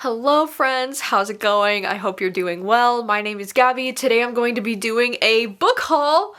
Hello friends, how's it going? I hope you're doing well. My name is Gabby. Today I'm going to be doing a book haul.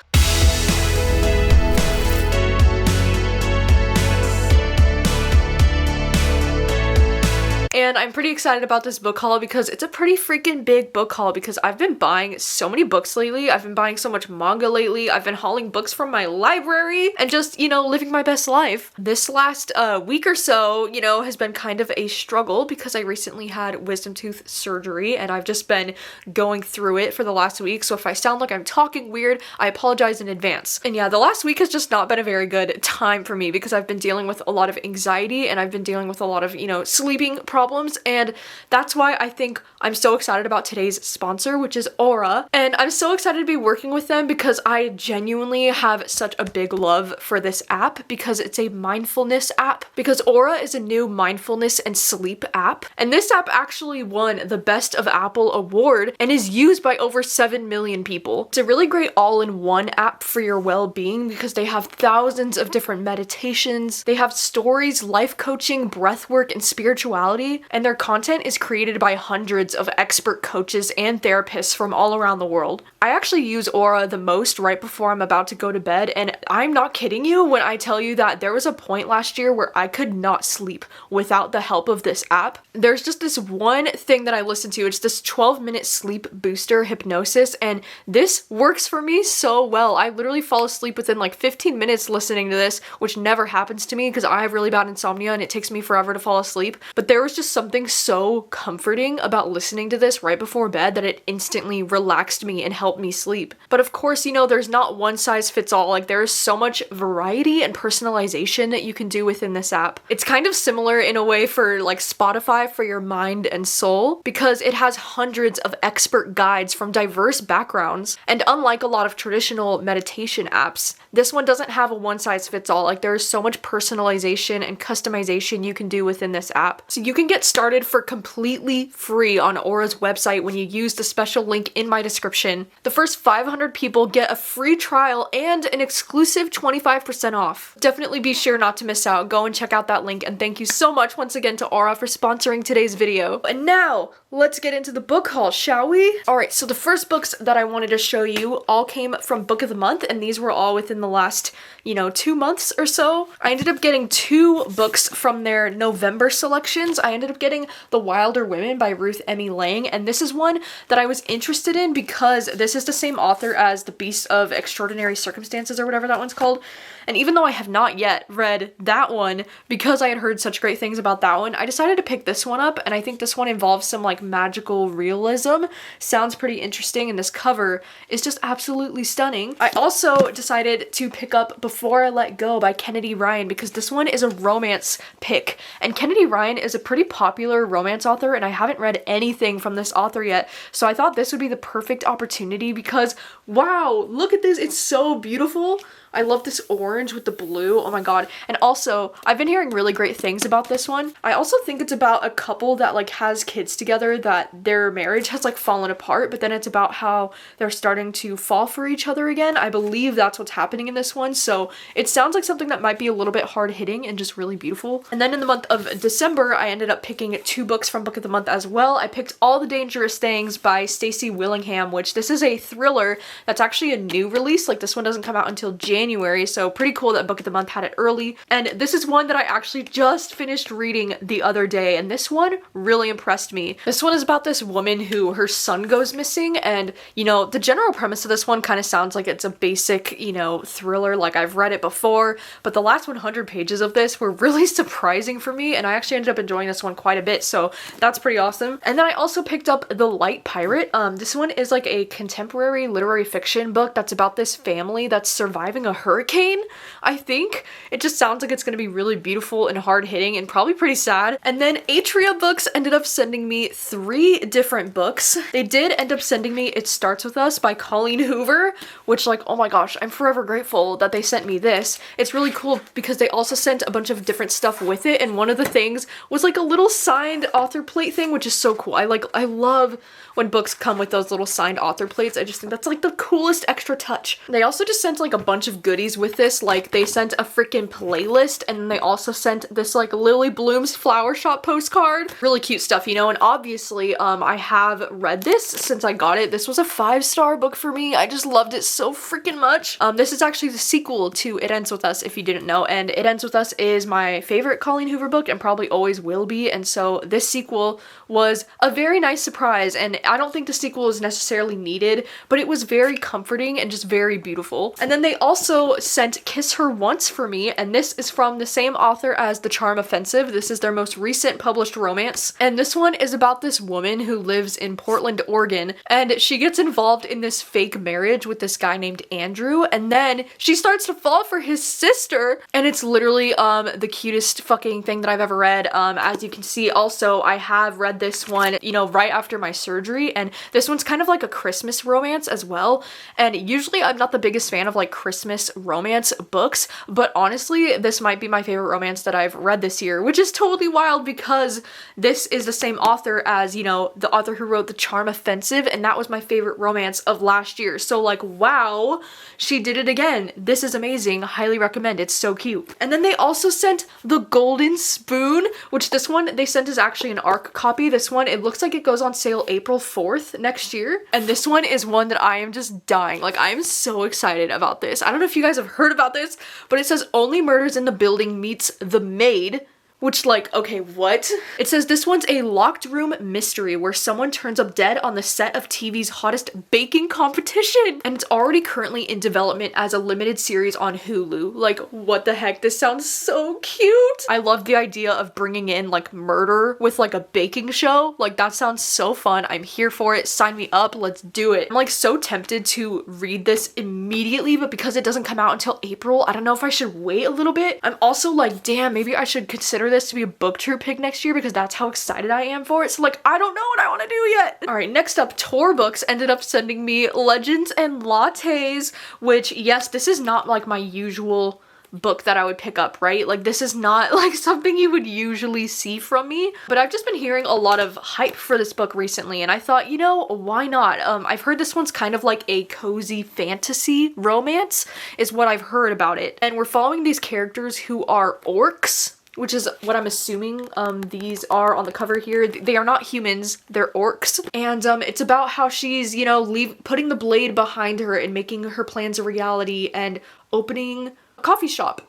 And I'm pretty excited about this book haul because it's a pretty freaking big book haul because I've been buying so many books lately. I've been buying so much manga lately. I've been hauling books from my library and just, living my best life. This last week or so, has been kind of a struggle because I recently had wisdom tooth surgery and I've just been going through it for the last week. So if I sound like I'm talking weird, I apologize in advance. And yeah, the last week has just not been a very good time for me because I've been dealing with a lot of anxiety and I've been dealing with a lot of, sleeping problems. And that's why I think I'm so excited about today's sponsor, which is Aura. And I'm so excited to be working with them because I genuinely have such a big love for this app because it's a mindfulness app. Because Aura is a new mindfulness and sleep app. And this app actually won the Best of Apple award and is used by over 7 million people. It's a really great all-in-one app for your well-being because they have thousands of different meditations. They have stories, life coaching, breath work, and spirituality. And their content is created by hundreds of expert coaches and therapists from all around the world. I actually use Aura the most right before I'm about to go to bed, and I'm not kidding you when I tell you that there was a point last year where I could not sleep without the help of this app. There's just this one thing that I listen to. It's this 12-minute sleep booster hypnosis, and this works for me so well. I literally fall asleep within like 15 minutes listening to this, which never happens to me because I have really bad insomnia and it takes me forever to fall asleep. But there was just something so comforting about listening to this right before bed that it instantly relaxed me and helped me sleep. But of course, there's not one size fits all. Like, there is so much variety and personalization that you can do within this app. It's kind of similar in a way for like Spotify for your mind and soul because it has hundreds of expert guides from diverse backgrounds. And unlike a lot of traditional meditation apps, this one doesn't have a one size fits all. Like, there is so much personalization and customization you can do within this app. So you can get started for completely free on Aura's website when you use the special link in my description. The first 500 people get a free trial and an exclusive 25% off. Definitely be sure not to miss out. Go and check out that link, and thank you so much once again to Aura for sponsoring today's video. And now, let's get into the book haul, shall we? Alright, so the first books that I wanted to show you all came from Book of the Month, and these were all within the last, 2 months or so. I ended up getting 2 books from their November selections. I ended up getting The Wilder Women by Ruth Emmy Lang, and this is one that I was interested in because this is the same author as The Beast of Extraordinary Circumstances or whatever that one's called. And even though I have not yet read that one, because I had heard such great things about that one, I decided to pick this one up, and I think this one involves some like magical realism. Sounds pretty interesting, and this cover is just absolutely stunning. I also decided to pick up Before I Let Go by Kennedy Ryan because this one is a romance pick, and Kennedy Ryan is a pretty popular romance author, and I haven't read anything from this author yet, so I thought this would be the perfect opportunity because, wow, look at this, it's so beautiful. I love this orange with the blue, oh my god. And also, I've been hearing really great things about this one. I also think it's about a couple that like has kids together, that their marriage has like fallen apart, but then it's about how they're starting to fall for each other again. I believe that's what's happening in this one, so it sounds like something that might be a little bit hard-hitting and just really beautiful. And then in the month of December, I ended up picking 2 books from Book of the Month as well. I picked All the Dangerous Things by Stacey Willingham, which this is a thriller that's actually a new release. Like, this one doesn't come out until January, so pretty cool that Book of the Month had it early. And this is one that I actually just finished reading the other day, and this one really impressed me. This one is about this woman who her son goes missing, and the general premise of this one kind of sounds like it's a basic, thriller, like I've read it before, but the last 100 pages of this were really surprising for me, and I actually ended up enjoying this one quite a bit, so that's pretty awesome. And then I also picked up The Light Pirate. This one is like a contemporary literary fiction book that's about this family that's surviving a hurricane, I think. It just sounds like it's going to be really beautiful and hard-hitting and probably pretty sad. And then Atria Books ended up sending me 3 different books. They did end up sending me It Starts With Us by Colleen Hoover, which, like, oh my gosh, I'm forever grateful that they sent me this. It's really cool because they also sent a bunch of different stuff with it, and one of the things was like a little signed author plate thing, which is so cool. I love when books come with those little signed author plates. I just think that's like the coolest extra touch. They also just sent like a bunch of of goodies with this. Like, they sent a freaking playlist, and then they also sent this like Lily Bloom's flower shop postcard. Really cute stuff, you know. And obviously I have read this since I got it. This was a 5-star book for me. I just loved it so freaking much. This is actually the sequel to It Ends With Us, if you didn't know, and It Ends With Us is my favorite Colleen Hoover book and probably always will be, and so this sequel was a very nice surprise, and I don't think the sequel is necessarily needed, but it was very comforting and just very beautiful. And then they also sent Kiss Her Once for me, and this is from the same author as The Charm Offensive. This is their most recent published romance, and this one is about this woman who lives in Portland, Oregon, and she gets involved in this fake marriage with this guy named Andrew, and then she starts to fall for his sister, and it's literally the cutest fucking thing that I've ever read. As you can see, also I have read this one, you know, right after my surgery, and this one's kind of like a Christmas romance as well. And usually I'm not the biggest fan of like Christmas romance books, but honestly this might be my favorite romance that I've read this year, which is totally wild because this is the same author as, you know, the author who wrote The Charm Offensive, and that was my favorite romance of last year. So like, wow, she did it again. This is amazing. Highly recommend. It's so cute. And then they also sent The Golden Spoon, which this one they sent is actually an ARC copy. This one, it looks like it goes on sale April 4th next year. And this one is one that I am just dying. Like, I am so excited about this. I don't know if you guys have heard about this, but it says Only Murders in the Building meets The Maid. Which, like, okay, what? It says this one's a locked room mystery where someone turns up dead on the set of TV's hottest baking competition. And it's already currently in development as a limited series on Hulu. Like, what the heck? This sounds so cute. I love the idea of bringing in, like, murder with, like, a baking show. Like, that sounds so fun. I'm here for it. Sign me up. Let's do it. I'm, like, so tempted to read this immediately, but because it doesn't come out until April, I don't know if I should wait a little bit. I'm also like, damn, maybe I should consider this to be a booktube pick next year because that's how excited I am for it. So like, I don't know what I want to do yet. All right, next up, Tor Books ended up sending me Legends and Lattes, which, yes, this is not like my usual book that I would pick up, right? Like, this is not like something you would usually see from me, but I've just been hearing a lot of hype for this book recently, and I thought, you know, why not? I've heard this one's kind of like a cozy fantasy romance is what I've heard about it, and we're following these characters who are orcs, which is what I'm assuming these are on the cover here. They are not humans, they're orcs. And it's about how she's, you know, putting the blade behind her and making her plans a reality and opening a coffee shop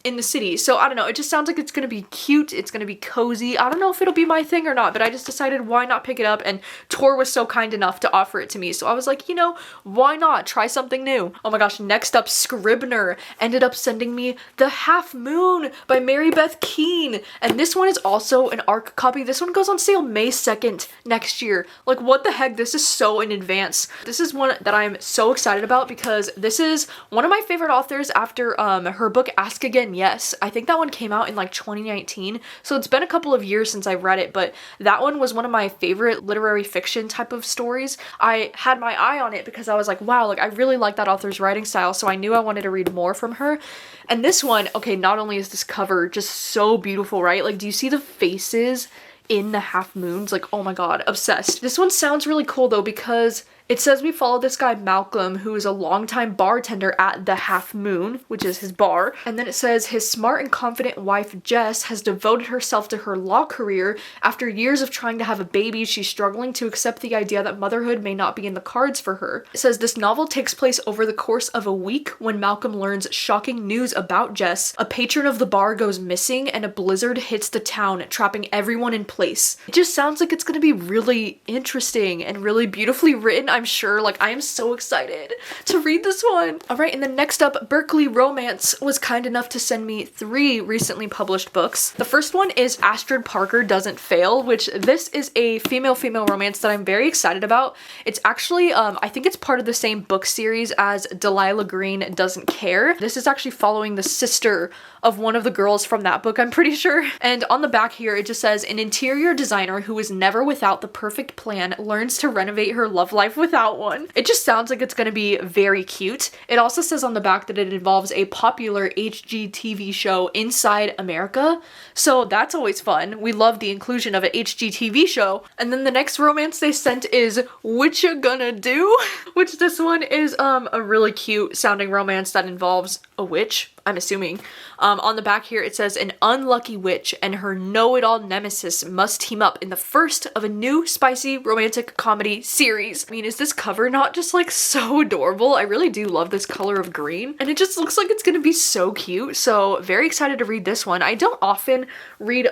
in the city. So I don't know, it just sounds like it's gonna be cute, it's gonna be cozy. I don't know if it'll be my thing or not, but I just decided why not pick it up, and Tor was so kind enough to offer it to me, so I was like, you know, why not try something new? Oh my gosh, next up, Scribner ended up sending me The Half Moon by Mary Beth Keane, and this one is also an ARC copy. This one goes on sale May 2nd next year. Like, what the heck? This is so in advance. This is one that I'm so excited about because this is one of my favorite authors after her book Ask Again Yes. I think that one came out in like 2019, so it's been a couple of years since I've read it, but that one was one of my favorite literary fiction type of stories. I had my eye on it because I was like, wow, like I really like that author's writing style, so I knew I wanted to read more from her. And this one, okay, not only is this cover just so beautiful, right? Like, do you see the faces in the half moons? Like, oh my god, obsessed. This one sounds really cool though because it says we follow this guy Malcolm, who is a longtime bartender at the Half Moon, which is his bar. And then it says his smart and confident wife Jess has devoted herself to her law career. After years of trying to have a baby, she's struggling to accept the idea that motherhood may not be in the cards for her. It says this novel takes place over the course of a week when Malcolm learns shocking news about Jess. A patron of the bar goes missing and a blizzard hits the town, trapping everyone in place. It just sounds like it's gonna be really interesting and really beautifully written, I'm sure. Like, I am so excited to read this one. All right, and then next up, Berkeley Romance was kind enough to send me 3 recently published books. The first one is Astrid Parker Doesn't Fail, which this is a female-female romance that I'm very excited about. It's actually, I think it's part of the same book series as Delilah Green Doesn't Care. This is actually following the sister of one of the girls from that book, I'm pretty sure. And on the back here, it just says, an interior designer who is never without the perfect plan learns to renovate her love life with without one. It just sounds like it's gonna be very cute. It also says on the back that it involves a popular HGTV show inside America, so that's always fun. We love the inclusion of an HGTV show. And then the next romance they sent is What You Gonna Do? Which this one is a really cute sounding romance that involves a witch, I'm assuming. On the back here it says, an unlucky witch and her know-it-all nemesis must team up in the first of a new spicy romantic comedy series. I mean, is this cover not just like so adorable? I really do love this color of green, and it just looks like it's gonna be so cute. So very excited to read this one. I don't often read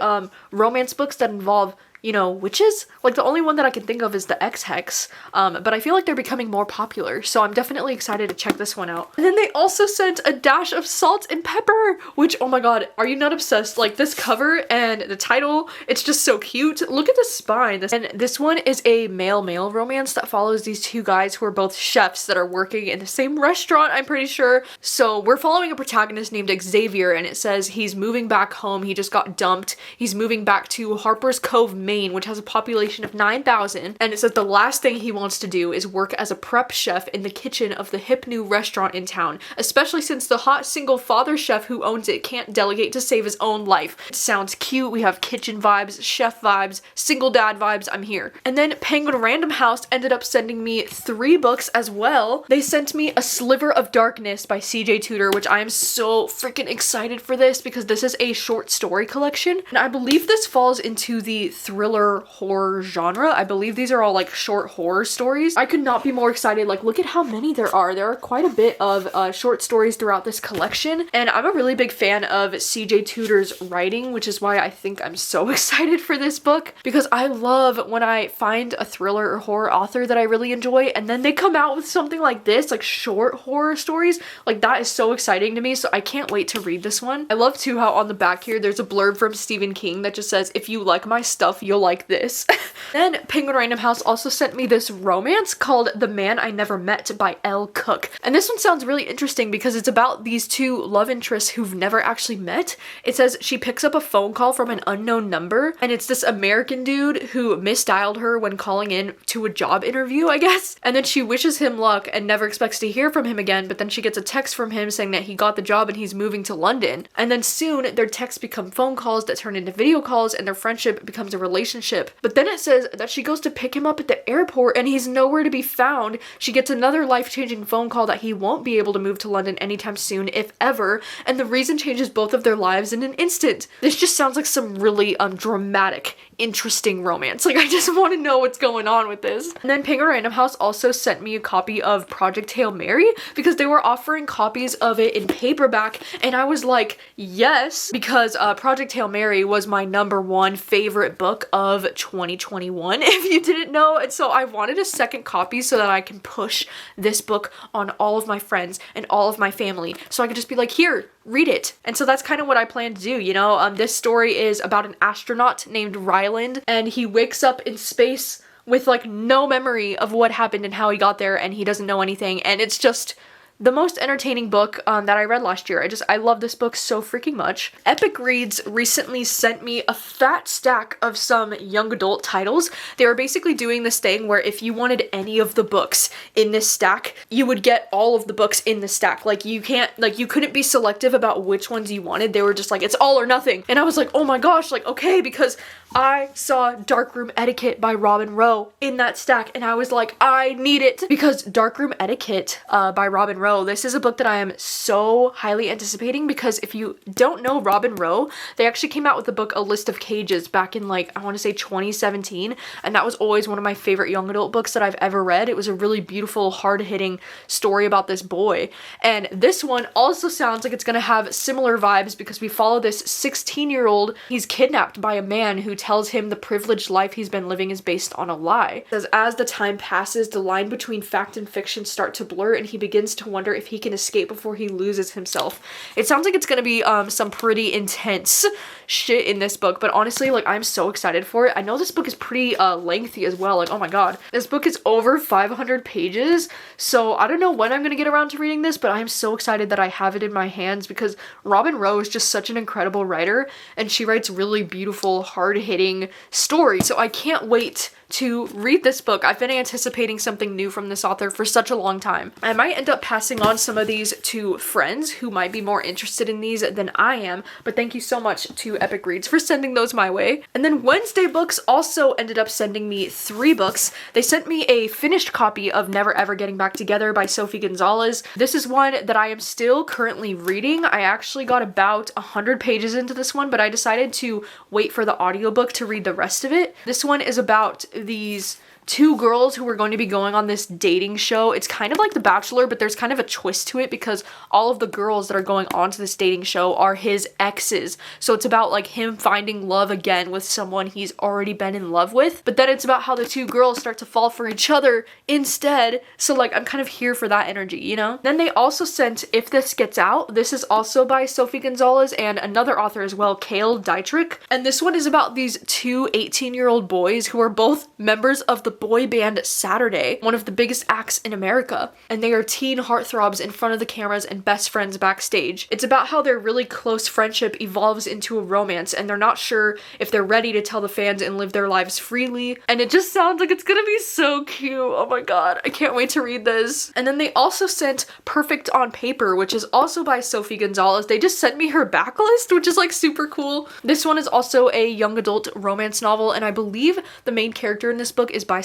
romance books that involve, you know, witches. Like the only one that I can think of is the X-Hex, but I feel like they're becoming more popular, so I'm definitely excited to check this one out. And then they also sent a dash of salt and pepper, which, oh my god, are you not obsessed? Like this cover and the title, it's just so cute. Look at the spine. And this one is a male-male romance that follows these two guys who are both chefs that are working in the same restaurant, I'm pretty sure. So we're following a protagonist named Xavier, and it says he's moving back home. He just got dumped. He's moving back to Harper's Cove, Maine, which has a population of 9,000, and it says the last thing he wants to do is work as a prep chef in the kitchen of the hip new restaurant in town, especially since the hot single father chef who owns it can't delegate to save his own life. It sounds cute. We have kitchen vibes, chef vibes, single dad vibes. I'm here. And then Penguin Random House ended up sending me 3 books as well. They sent me A Sliver of Darkness by CJ Tudor, which I am so freaking excited for this because this is a short story collection, and I believe this falls into the thriller horror genre. I believe these are all like short horror stories. I could not be more excited. Like, look at how many there are. There are quite a bit of short stories throughout this collection, and I'm a really big fan of CJ Tudor's writing, which is why I think I'm so excited for this book, because I love when I find a thriller or horror author that I really enjoy and then they come out with something like this, like short horror stories. Like, that is so exciting to me, so I can't wait to read this one. I love too how on the back here there's a blurb from Stephen King that just says, if you like my stuff, you'll like this. Then Penguin Random House also sent me this romance called The Man I Never Met by Elle Cook. And this one sounds really interesting because it's about these two love interests who've never actually met. It says she picks up a phone call from an unknown number, and it's this American dude who misdialed her when calling in to a job interview, I guess. And then she wishes him luck and never expects to hear from him again, but then she gets a text from him saying that he got the job and he's moving to London. And then soon their texts become phone calls that turn into video calls, and their friendship becomes a relationship. But then it says that she goes to pick him up at the airport and he's nowhere to be found. She gets another life-changing phone call that he won't be able to move to London anytime soon, if ever, and the reason changes both of their lives in an instant. This just sounds like some really dramatic, interesting romance. Like, I just want to know what's going on with this. And then Penguin Random House also sent me a copy of Project Hail Mary because they were offering copies of it in paperback, and I was like, yes, because Project Hail Mary was my #1 favorite book of 2021, if you didn't know. And so I wanted a second copy so that I can push this book on all of my friends and all of my family, so I could just be like, here, read it. And so that's kind of what I plan to do, you know. This story is about an astronaut named Ryland, and he wakes up in space with like no memory of what happened and how he got there, and he doesn't know anything, and it's just the most entertaining book that I read last year. I love this book so freaking much. Epic Reads recently sent me a fat stack of some young adult titles. They were basically doing this thing where if you wanted any of the books in this stack, you would get all of the books in the stack. Like, you couldn't be selective about which ones you wanted. They were just like, it's all or nothing. And I was like, oh my gosh, like, okay, because I saw Darkroom Etiquette by Robin Rowe in that stack, and I was like, I need it. Because Darkroom Etiquette by Robin Rowe, this is a book that I am so highly anticipating, because if you don't know Robin Rowe, they actually came out with the book A List of Cages back in, like, I want to say 2017, and that was always one of my favorite young adult books that I've ever read. It was a really beautiful, hard-hitting story about this boy, and this one also sounds like it's gonna have similar vibes because we follow this 16-year-old. He's kidnapped by a man who tells him the privileged life he's been living is based on a lie. It says, as the time passes, the line between fact and fiction start to blur, and he begins to wonder if he can escape before he loses himself. It sounds like it's gonna be some pretty intense shit in this book, but honestly, like, I'm so excited for it. I know this book is pretty lengthy as well. Like, oh my god, this book is over 500 pages, so I don't know when I'm gonna get around to reading this, but I'm so excited that I have it in my hands because Robin Rowe is just such an incredible writer, and she writes really beautiful, hard-hitting stories, so I can't wait to read this book. I've been anticipating something new from this author for such a long time. I might end up passing on some of these to friends who might be more interested in these than I am, but thank you so much to Epic Reads for sending those my way. And then Wednesday Books also ended up sending me 3 books. They sent me a finished copy of Never Ever Getting Back Together by Sophie Gonzalez. This is one that I am still currently reading. I actually got about 100 pages into this one, but I decided to wait for the audiobook to read the rest of it. This one is about these 2 girls who were going to be going on this dating show. It's kind of like The Bachelor, but there's kind of a twist to it because all of the girls that are going on to this dating show are his exes. So it's about like him finding love again with someone he's already been in love with. But then it's about how the 2 girls start to fall for each other instead. So like I'm kind of here for that energy, you know? Then they also sent If This Gets Out. This is also by Sophie Gonzalez and another author as well, Cale Dietrich. And this one is about these 2 18-year-old boys who are both members of the boy band Saturday, one of the biggest acts in America, and they are teen heartthrobs in front of the cameras and best friends backstage. It's about how their really close friendship evolves into a romance and they're not sure if they're ready to tell the fans and live their lives freely, and it just sounds like it's gonna be so cute. Oh my god, I can't wait to read this. And then they also sent Perfect on Paper, which is also by Sophie Gonzalez. They just sent me her backlist, which is like super cool. This one is also a young adult romance novel, and I believe the main character in this book is bisexual.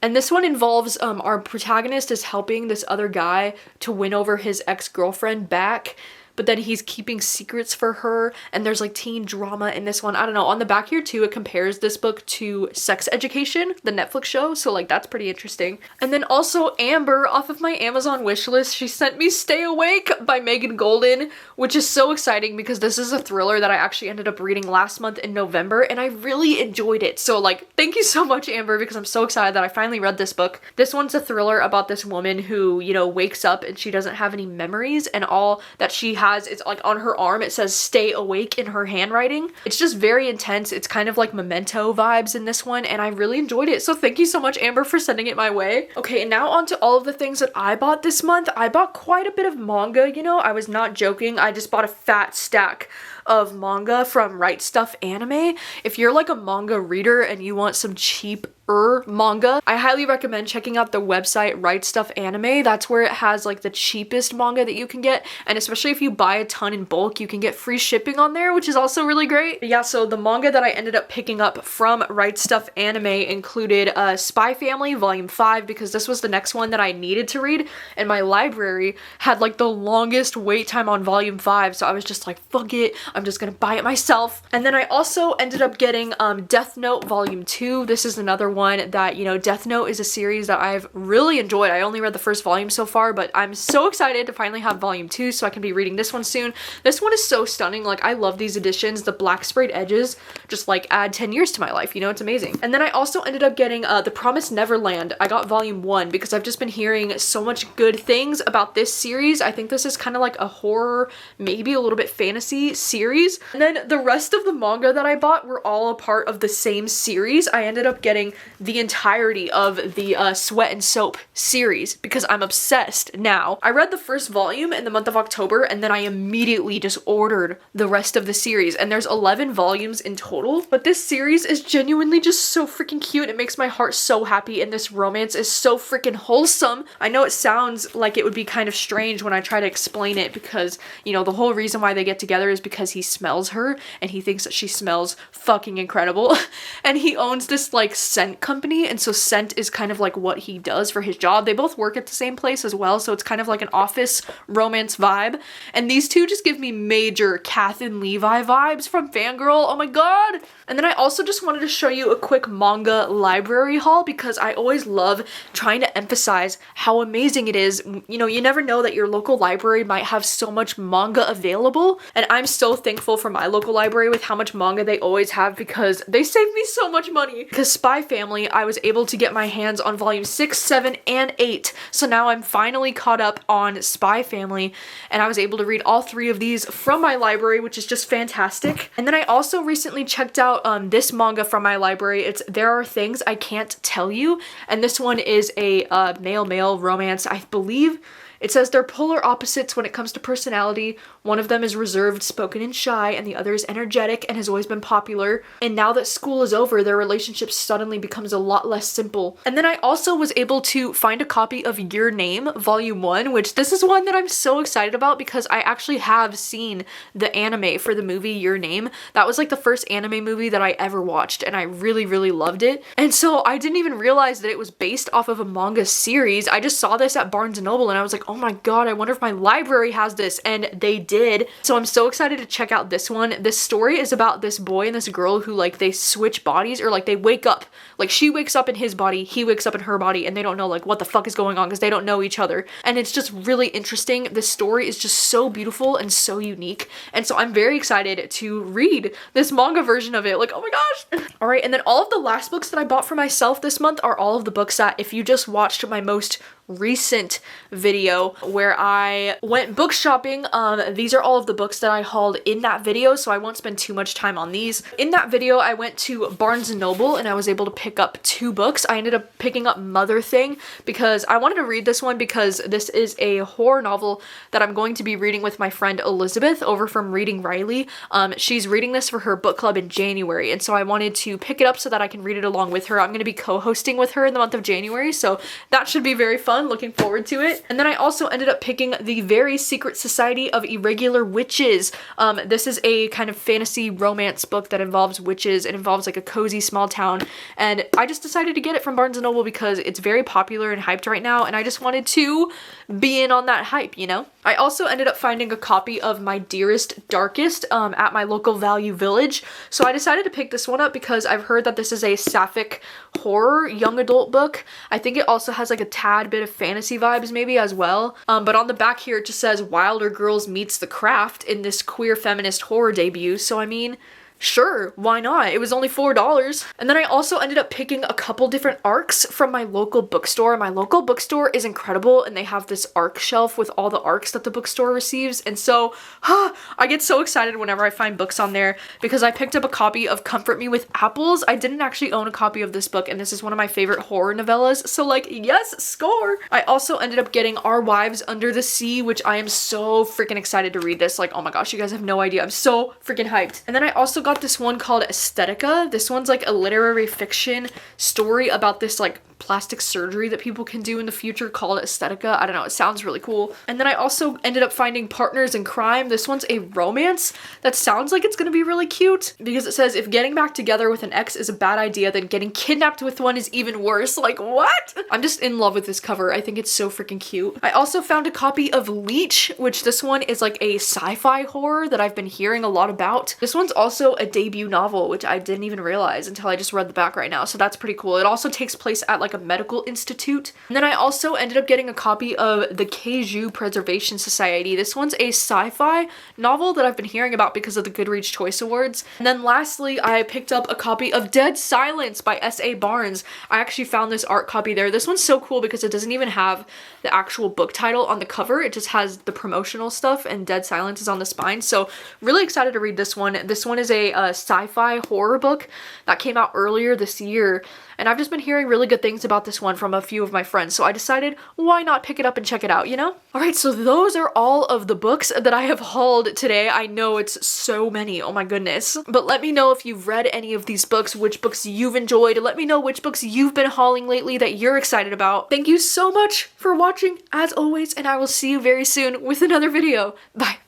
And this one involves our protagonist is helping this other guy to win over his ex-girlfriend back, but then he's keeping secrets for her, and there's like teen drama in this one. I don't know. On the back here too, it compares this book to Sex Education, the Netflix show, so like that's pretty interesting. And then also Amber, off of my Amazon wishlist, she sent me Stay Awake by Megan Golden, which is so exciting because this is a thriller that I actually ended up reading last month in November, and I really enjoyed it. So like, thank you so much, Amber, because I'm so excited that I finally read this book. This one's a thriller about this woman who, you know, wakes up and she doesn't have any memories, and all that she has, it's like on her arm, it says Stay Awake in her handwriting. It's just very intense. It's kind of like Memento vibes in this one, and I really enjoyed it. So thank you so much, Amber, for sending it my way. Okay, and now on to all of the things that I bought this month. I bought quite a bit of manga, you know, I was not joking. I just bought a fat stack of manga from Right Stuff Anime. If you're like a manga reader and you want some cheap manga, I highly recommend checking out the website Right Stuff Anime. That's where it has like the cheapest manga that you can get, and especially if you buy a ton in bulk, you can get free shipping on there, which is also really great. But yeah, so the manga that I ended up picking up from Right Stuff Anime included Spy Family Volume 5, because this was the next one that I needed to read, and my library had like the longest wait time on Volume 5, so I was just like, fuck it, I'm just gonna buy it myself. And then I also ended up getting Death Note Volume 2. This is another one that, you know, Death Note is a series that I've really enjoyed. I only read the first volume so far, but I'm so excited to finally have Volume 2 so I can be reading this one soon. This one is so stunning. Like, I love these editions. The black sprayed edges just like add 10 years to my life, you know, it's amazing. And then I also ended up getting The Promised Neverland. I got Volume 1 because I've just been hearing so much good things about this series. I think this is kind of like a horror, maybe a little bit fantasy series. And then the rest of the manga that I bought were all a part of the same series. I ended up getting the entirety of the Sweat and Soap series because I'm obsessed now. I read the first volume in the month of October, and then I immediately just ordered the rest of the series, and there's 11 volumes in total. But this series is genuinely just so freaking cute. It makes my heart so happy, and this romance is so freaking wholesome. I know it sounds like it would be kind of strange when I try to explain it because, you know, the whole reason why they get together is because he smells her and he thinks that she smells fucking incredible. And he owns this like scent company, and so scent is kind of like what he does for his job. They both work at the same place as well, so it's kind of like an office romance vibe. And these two just give me major Kath and Levi vibes from Fangirl. Oh my god! And then I also just wanted to show you a quick manga library haul because I always love trying to emphasize how amazing it is. You know, you never know that your local library might have so much manga available, and I'm so thankful for my local library with how much manga they always have because they save me so much money. Because Spy Family, I was able to get my hands on volume 6, 7, and 8, so now I'm finally caught up on Spy Family, and I was able to read all 3 of these from my library, which is just fantastic. And then I also recently checked out this manga from my library. It's There Are Things I Can't Tell You, and this one is a male-male romance. I believe it says they're polar opposites when it comes to personality. One of them is reserved, spoken, and shy, and the other is energetic and has always been popular. And now that school is over, their relationship suddenly becomes a lot less simple. And then I also was able to find a copy of Your Name, Volume 1, which this is one that I'm so excited about because I actually have seen the anime for the movie Your Name. That was like the first anime movie that I ever watched, and I really, really loved it. And so I didn't even realize that it was based off of a manga series. I just saw this at Barnes & Noble and I was like, oh my god, I wonder if my library has this, and they did. So I'm so excited to check out this one. This story is about this boy and this girl who like they switch bodies, or like they wake up, like she wakes up in his body, he wakes up in her body, and they don't know like what the fuck is going on because they don't know each other. And it's just really interesting. This story is just so beautiful and so unique, and so I'm very excited to read this manga version of it. Like, oh my gosh. All right, and then all of the last books that I bought for myself this month are all of the books that, if you just watched my most recent video where I went book shopping, these are all of the books that I hauled in that video, so I won't spend too much time on these. In that video, I went to Barnes & Noble and I was able to pick up 2 books. I ended up picking up Mother Thing because I wanted to read this one because this is a horror novel that I'm going to be reading with my friend Elizabeth over from Reading Riley. She's reading this for her book club in January, and so I wanted to pick it up so that I can read it along with her. I'm going to be co-hosting with her in the month of January, so that should be very fun. Looking forward to it. And then I also ended up picking The Very Secret Society of Irregular Witches. This is a kind of fantasy romance book that involves witches. It involves like a cozy small town, and I just decided to get it from Barnes & Noble because it's very popular and hyped right now, and I just wanted to be in on that hype, you know? I also ended up finding a copy of My Dearest Darkest at my local Value Village, so I decided to pick this one up because I've heard that this is a sapphic horror young adult book. I think it also has like a tad bit of fantasy vibes maybe as well, but on the back here it just says Wilder Girls Meets the Craft in this queer feminist horror debut, so I mean, sure, why not? It was only $4. And then I also ended up picking a couple different arcs from my local bookstore. My local bookstore is incredible, and they have this arc shelf with all the arcs that the bookstore receives, and so I get so excited whenever I find books on there because I picked up a copy of Comfort Me with Apples. I didn't actually own a copy of this book, and this is one of my favorite horror novellas, so like, yes, score! I also ended up getting Our Wives Under the Sea, which I am so freaking excited to read this. Like, oh my gosh, you guys have no idea. I'm so freaking hyped. And then I also got this one called Aesthetica. This one's like a literary fiction story about this like plastic surgery that people can do in the future called Aesthetica. I don't know, it sounds really cool. And then I also ended up finding Partners in Crime. This one's a romance that sounds like it's gonna be really cute because it says if getting back together with an ex is a bad idea, then getting kidnapped with one is even worse. Like, what? I'm just in love with this cover. I think it's so freaking cute. I also found a copy of Leech, which this one is like a sci-fi horror that I've been hearing a lot about. This one's also a debut novel, which I didn't even realize until I just read the back right now, so that's pretty cool. It also takes place at like a medical institute. And then I also ended up getting a copy of The Keiju Preservation Society. This one's a sci-fi novel that I've been hearing about because of the Goodreads Choice Awards. And then lastly, I picked up a copy of Dead Silence by S.A. Barnes. I actually found this art copy there. This one's so cool because it doesn't even have the actual book title on the cover. It just has the promotional stuff, and Dead Silence is on the spine. So really excited to read this one. This one is a sci-fi horror book that came out earlier this year, and I've just been hearing really good things about this one from a few of my friends, so I decided why not pick it up and check it out, you know? Alright, so those are all of the books that I have hauled today. I know it's so many, oh my goodness. But let me know if you've read any of these books, which books you've enjoyed. Let me know which books you've been hauling lately that you're excited about. Thank you so much for watching, as always, and I will see you very soon with another video. Bye!